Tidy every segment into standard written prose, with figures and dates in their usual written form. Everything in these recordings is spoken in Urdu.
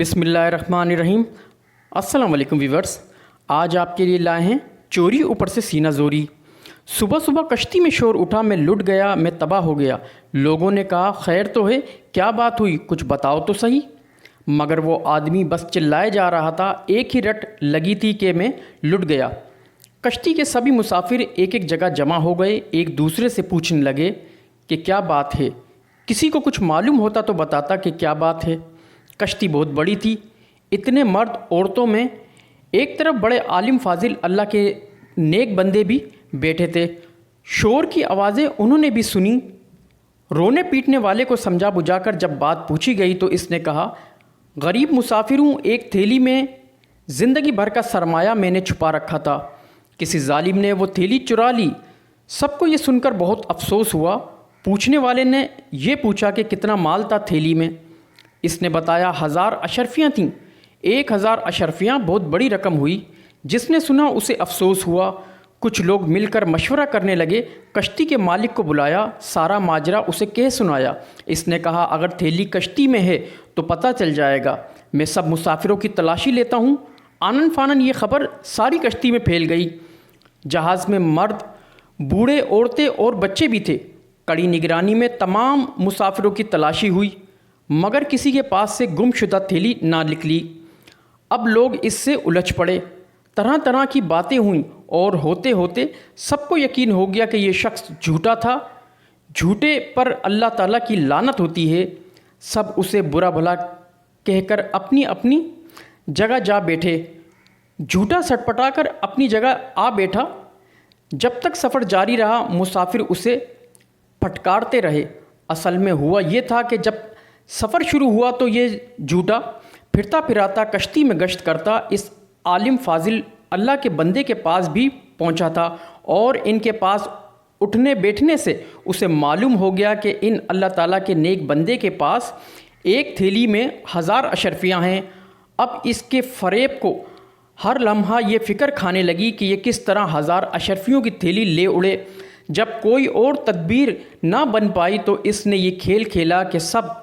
بسم اللہ الرحمن الرحیم۔ السلام علیکم ویورز، آج آپ کے لیے لائے ہیں چوری اوپر سے سینہ زوری۔ صبح صبح کشتی میں شور اٹھا، میں لٹ گیا، میں تباہ ہو گیا۔ لوگوں نے کہا خیر تو ہے، کیا بات ہوئی، کچھ بتاؤ تو صحیح۔ مگر وہ آدمی بس چلائے جا رہا تھا، ایک ہی رٹ لگی تھی کہ میں لٹ گیا۔ کشتی کے سبھی مسافر ایک ایک جگہ جمع ہو گئے، ایک دوسرے سے پوچھنے لگے کہ کیا بات ہے۔ کسی کو کچھ معلوم ہوتا تو بتاتا کہ کیا بات ہے۔ کشتی بہت بڑی تھی، اتنے مرد عورتوں میں ایک طرف بڑے عالم فاضل اللہ کے نیک بندے بھی بیٹھے تھے۔ شور کی آوازیں انہوں نے بھی سنی۔ رونے پیٹنے والے کو سمجھا بجھا کر جب بات پوچھی گئی تو اس نے کہا غریب مسافر ہوں، ایک تھیلی میں زندگی بھر کا سرمایہ میں نے چھپا رکھا تھا، کسی ظالم نے وہ تھیلی چرا لی۔ سب کو یہ سن کر بہت افسوس ہوا۔ پوچھنے والے نے یہ پوچھا کہ کتنا مال تھا تھیلی میں۔ اس نے بتایا 1000 اشرفیاں تھیں۔ 1000 اشرفیاں بہت بڑی رقم ہوئی۔ جس نے سنا اسے افسوس ہوا۔ کچھ لوگ مل کر مشورہ کرنے لگے، کشتی کے مالک کو بلایا، سارا ماجرا اسے کہہ سنایا۔ اس نے کہا اگر تھیلی کشتی میں ہے تو پتہ چل جائے گا، میں سب مسافروں کی تلاشی لیتا ہوں۔ آنن فانن یہ خبر ساری کشتی میں پھیل گئی۔ جہاز میں مرد، بوڑھے، عورتیں اور بچے بھی تھے۔ کڑی نگرانی میں تمام مسافروں کی تلاشی ہوئی، مگر کسی کے پاس سے گم شدہ تھیلی نہ نکلی۔ اب لوگ اس سے الجھ پڑے، طرح طرح کی باتیں ہوئیں اور ہوتے ہوتے سب کو یقین ہو گیا کہ یہ شخص جھوٹا تھا۔ جھوٹے پر اللہ تعالیٰ کی لعنت ہوتی ہے۔ سب اسے برا بھلا کہہ کر اپنی اپنی جگہ جا بیٹھے۔ جھوٹا سٹپٹا کر اپنی جگہ آ بیٹھا۔ جب تک سفر جاری رہا مسافر اسے پھٹکارتے رہے۔ اصل میں ہوا یہ تھا کہ جب سفر شروع ہوا تو یہ جھوٹا پھرتا پھراتا کشتی میں گشت کرتا اس عالم فاضل اللہ کے بندے کے پاس بھی پہنچا تھا، اور ان کے پاس اٹھنے بیٹھنے سے اسے معلوم ہو گیا کہ ان اللہ تعالیٰ کے نیک بندے کے پاس ایک تھیلی میں 1000 اشرفیاں ہیں۔ اب اس کے فریب کو ہر لمحہ یہ فکر کھانے لگی کہ یہ کس طرح 1000 اشرفیوں کی تھیلی لے اڑے۔ جب کوئی اور تدبیر نہ بن پائی تو اس نے یہ کھیل کھیلا کہ سب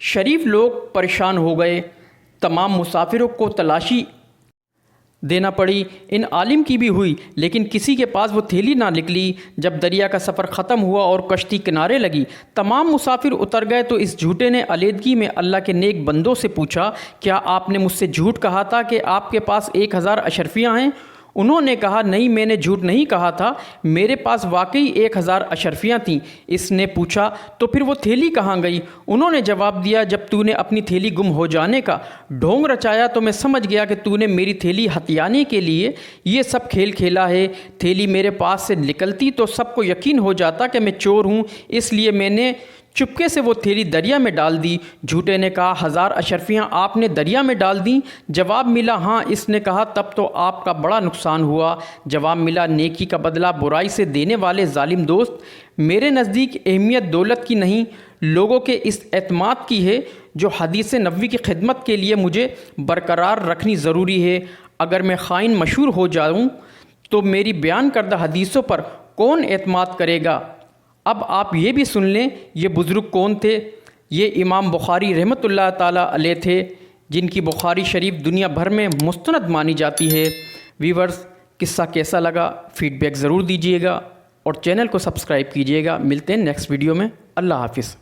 شریف لوگ پریشان ہو گئے۔ تمام مسافروں کو تلاشی دینا پڑی، ان عالم کی بھی ہوئی، لیکن کسی کے پاس وہ تھیلی نہ نکلی۔ جب دریا کا سفر ختم ہوا اور کشتی کنارے لگی، تمام مسافر اتر گئے تو اس جھوٹے نے علیحدگی میں اللہ کے نیک بندوں سے پوچھا کیا آپ نے مجھ سے جھوٹ کہا تھا کہ آپ کے پاس 1000 اشرفیاں ہیں؟ انہوں نے کہا نہیں، میں نے جھوٹ نہیں کہا تھا، میرے پاس واقعی 1000 اشرفیاں تھیں۔ اس نے پوچھا تو پھر وہ تھیلی کہاں گئی؟ انہوں نے جواب دیا جب تو نے اپنی تھیلی گم ہو جانے کا ڈھونگ رچایا تو میں سمجھ گیا کہ تو نے میری تھیلی ہتھیانے کے لیے یہ سب کھیل کھیلا ہے۔ تھیلی میرے پاس سے نکلتی تو سب کو یقین ہو جاتا کہ میں چور ہوں، اس لیے میں نے چپکے سے وہ تھیلی دریا میں ڈال دی۔ جھوٹے نے کہا 1000 اشرفیاں آپ نے دریا میں ڈال دیں؟ جواب ملا ہاں۔ اس نے کہا تب تو آپ کا بڑا نقصان ہوا۔ جواب ملا نیکی کا بدلہ برائی سے دینے والے ظالم دوست، میرے نزدیک اہمیت دولت کی نہیں، لوگوں کے اس اعتماد کی ہے جو حدیث نبوی کی خدمت کے لیے مجھے برقرار رکھنی ضروری ہے۔ اگر میں خائن مشہور ہو جاؤں تو میری بیان کردہ حدیثوں پر کون اعتماد کرے گا؟ اب آپ یہ بھی سن لیں یہ بزرگ کون تھے۔ یہ امام بخاری رحمۃ اللہ تعالیٰ علیہ تھے، جن کی بخاری شریف دنیا بھر میں مستند مانی جاتی ہے۔ ویورز، قصہ کیسا لگا فیڈ بیک ضرور دیجیے گا اور چینل کو سبسکرائب کیجیے گا۔ ملتے ہیں نیکسٹ ویڈیو میں۔ اللہ حافظ۔